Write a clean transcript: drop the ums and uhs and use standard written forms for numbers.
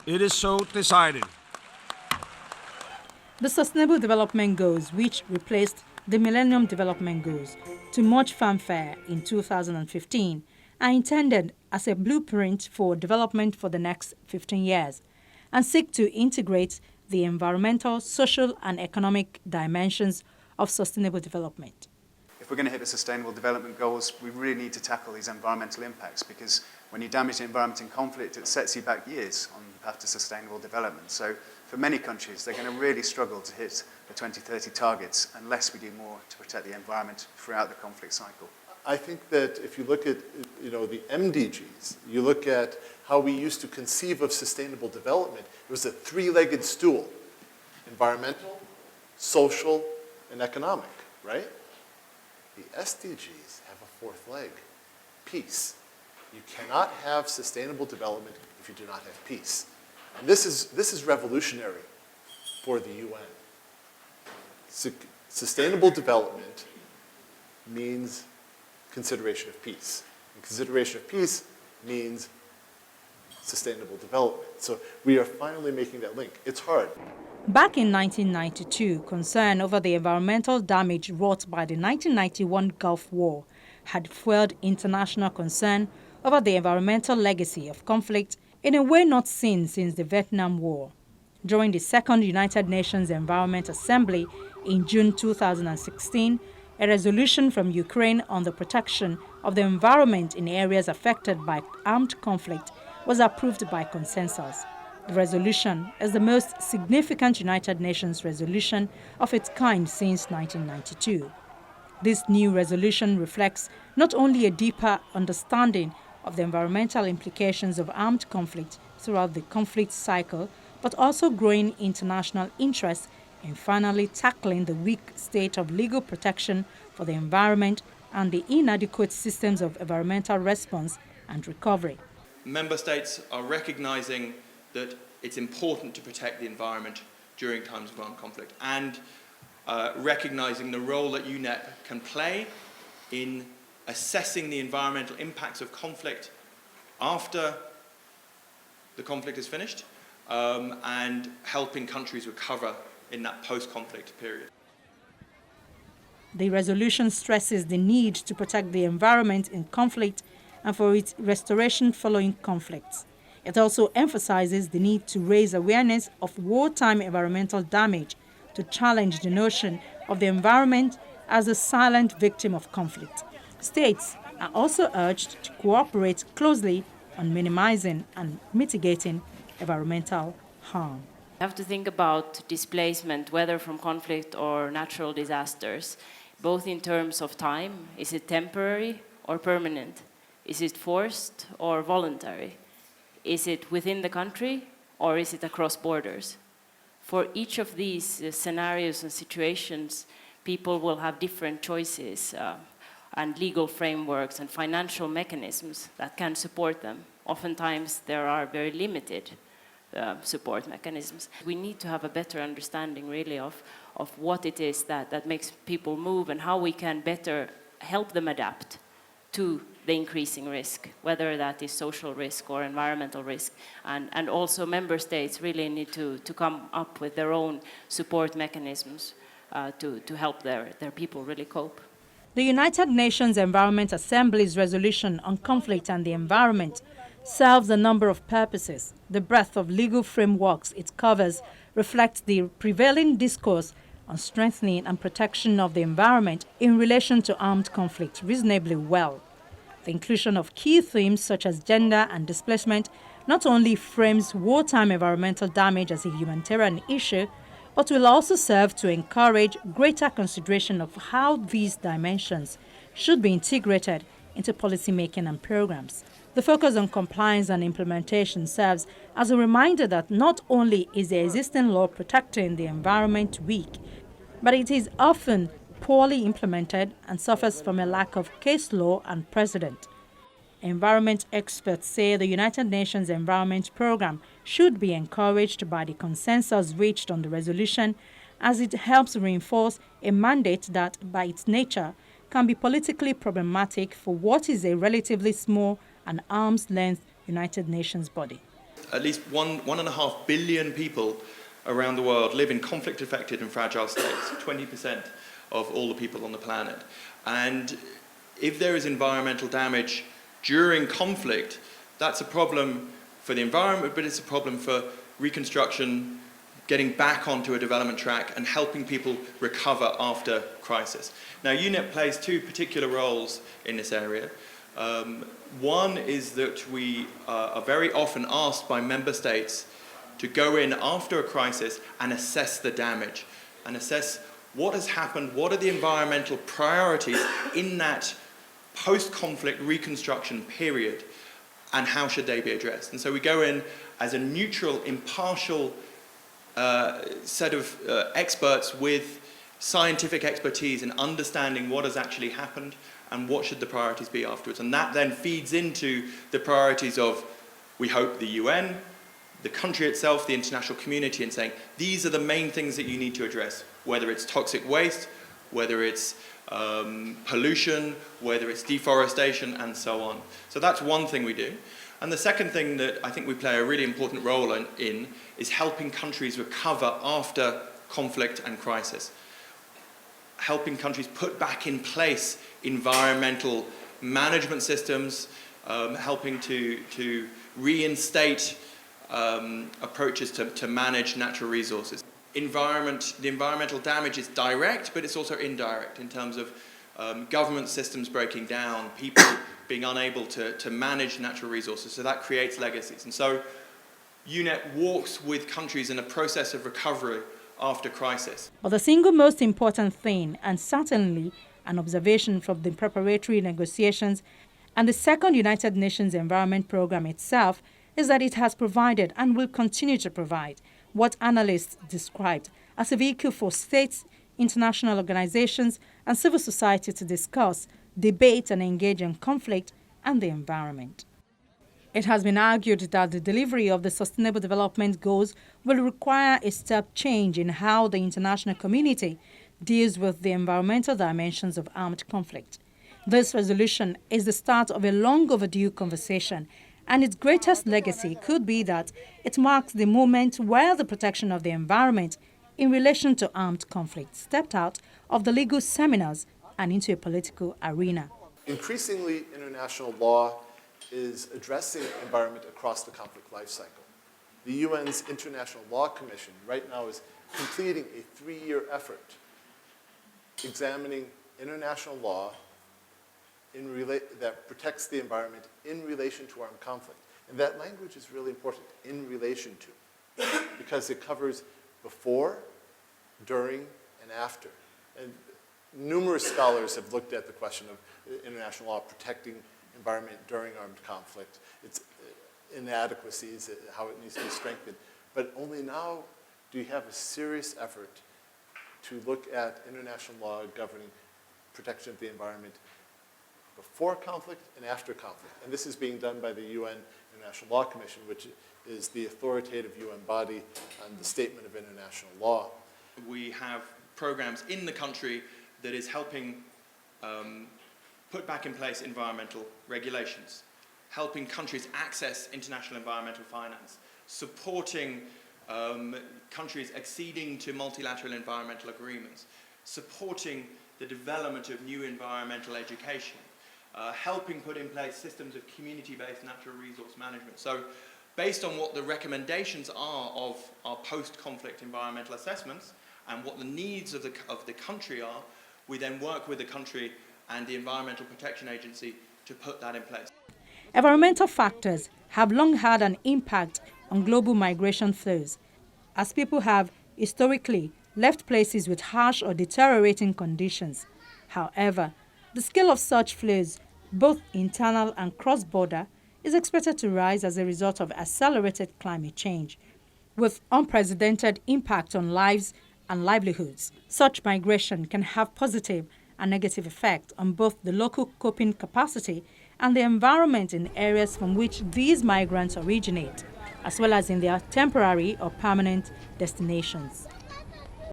It is so decided. The Sustainable Development Goals, which replaced the Millennium Development Goals to much fanfare in 2015, are intended as a blueprint for development for the next 15 years and seek to integrate the environmental, social, and economic dimensions of sustainable development. If we're going to hit the Sustainable Development Goals, we really need to tackle these environmental impacts, because when you damage the environment in conflict, it sets you back years on the path to sustainable development. So for many countries, they're going to really struggle to hit the 2030 targets unless we do more to protect the environment throughout the conflict cycle. I think that if you look at the MDGs, you look at how we used to conceive of sustainable development, it was a three-legged stool: environmental, social, and economic, right? The SDGs have a fourth leg: peace. You cannot have sustainable development if you do not have peace. And this is revolutionary for the UN. Sustainable development means consideration of peace. And consideration of peace means sustainable development. So we are finally making that link. It's hard. Back in 1992, concern over the environmental damage wrought by the 1991 Gulf War had fueled international concern over the environmental legacy of conflict in a way not seen since the Vietnam War. During the Second United Nations Environment Assembly in June 2016, a resolution from Ukraine on the protection of the environment in areas affected by armed conflict was approved by consensus. The resolution is the most significant United Nations resolution of its kind since 1992. This new resolution reflects not only a deeper understanding of the environmental implications of armed conflict throughout the conflict cycle, but also growing international interest in finally tackling the weak state of legal protection for the environment and the inadequate systems of environmental response and recovery. Member states are recognizing that it's important to protect the environment during times of armed conflict, and recognizing the role that UNEP can play in assessing the environmental impacts of conflict after the conflict is finished, and helping countries recover in that post-conflict period. The resolution stresses the need to protect the environment in conflict and for its restoration following conflicts. It also emphasizes the need to raise awareness of wartime environmental damage, to challenge the notion of the environment as a silent victim of conflict. States are also urged to cooperate closely on minimizing and mitigating environmental harm. We have to think about displacement, whether from conflict or natural disasters, both in terms of time. Is it temporary or permanent? Is it forced or voluntary? Is it within the country or is it across borders? For each of these scenarios and situations, people will have different choices and legal frameworks and financial mechanisms that can support them. Oftentimes, there are very limited support mechanisms. We need to have a better understanding, really, of what it is that makes people move and how we can better help them adapt to the increasing risk, whether that is social risk or environmental risk. And also member states really need to come up with their own support mechanisms to help their people really cope. The United Nations Environment Assembly's resolution on conflict and the environment serves a number of purposes. The breadth of legal frameworks it covers reflects the prevailing discourse on strengthening and protection of the environment in relation to armed conflict reasonably well. The inclusion of key themes such as gender and displacement not only frames wartime environmental damage as a humanitarian issue, but will also serve to encourage greater consideration of how these dimensions should be integrated into policymaking and programs. The focus on compliance and implementation serves as a reminder that not only is the existing law protecting the environment weak, but it is often poorly implemented and suffers from a lack of case law and precedent. Environment experts say the United Nations Environment Programme should be encouraged by the consensus reached on the resolution, as it helps reinforce a mandate that, by its nature, can be politically problematic for what is a relatively small and arm's-length United Nations body. At least 1.5 billion people around the world live in conflict-affected and fragile states, 20% of all the people on the planet. And if there is environmental damage during conflict, that's a problem for the environment, but it's a problem for reconstruction, getting back onto a development track, and helping people recover after crisis. Now, UNEP plays two particular roles in this area. One is that we are very often asked by member states to go in after a crisis and assess the damage, and assess what has happened, what are the environmental priorities in that post-conflict reconstruction period, and how should they be addressed. And so we go in as a neutral, impartial set of experts with scientific expertise in understanding what has actually happened and what should the priorities be afterwards. And that then feeds into the priorities of, we hope, the UN, the country itself, the international community, and saying, these are the main things that you need to address, whether it's toxic waste, whether it's pollution, whether it's deforestation, and so on. So that's one thing we do. And the second thing that I think we play a really important role in is helping countries recover after conflict and crisis. Helping countries put back in place environmental management systems, helping to reinstate approaches to manage natural resources. The environmental damage is direct, but it's also indirect in terms of government systems breaking down, people being unable to manage natural resources. So that creates legacies. And so UNEP walks with countries in a process of recovery after crisis. But the single most important thing, and certainly an observation from the preparatory negotiations and the second United Nations Environment Programme itself, is that it has provided and will continue to provide what analysts described as a vehicle for states, international organizations, and civil society to discuss, debate, and engage in conflict and the environment. It has been argued that the delivery of the Sustainable Development Goals will require a step change in how the international community deals with the environmental dimensions of armed conflict. This resolution is the start of a long overdue conversation, and its greatest legacy could be that it marks the moment where the protection of the environment in relation to armed conflict stepped out of the legal seminars and into a political arena. Increasingly, international law is addressing environment across the conflict life cycle. The UN's International Law Commission right now is completing a 3-year effort examining international law that protects the environment in relation to armed conflict. And that language is really important, in relation to, because it covers before, during, and after. And numerous scholars have looked at the question of international law protecting environment during armed conflict, its inadequacies, how it needs to be strengthened. But only now do you have a serious effort to look at international law governing protection of the environment before conflict and after conflict. And this is being done by the UN International Law Commission, which is the authoritative UN body on the statement of international law. We have programs in the country that is helping put back in place environmental regulations, helping countries access international environmental finance, supporting countries acceding to multilateral environmental agreements, supporting the development of new environmental education, helping put in place systems of community-based natural resource management. So based on what the recommendations are of our post-conflict environmental assessments and what the needs of the country are, we then work with the country and the Environmental Protection Agency to put that in place. Environmental factors have long had an impact on global migration flows, as people have historically left places with harsh or deteriorating conditions. However, the scale of such flows, both internal and cross-border, is expected to rise as a result of accelerated climate change, with unprecedented impact on lives and livelihoods. Such migration can have positive and negative effects on both the local coping capacity and the environment in areas from which these migrants originate, as well as in their temporary or permanent destinations.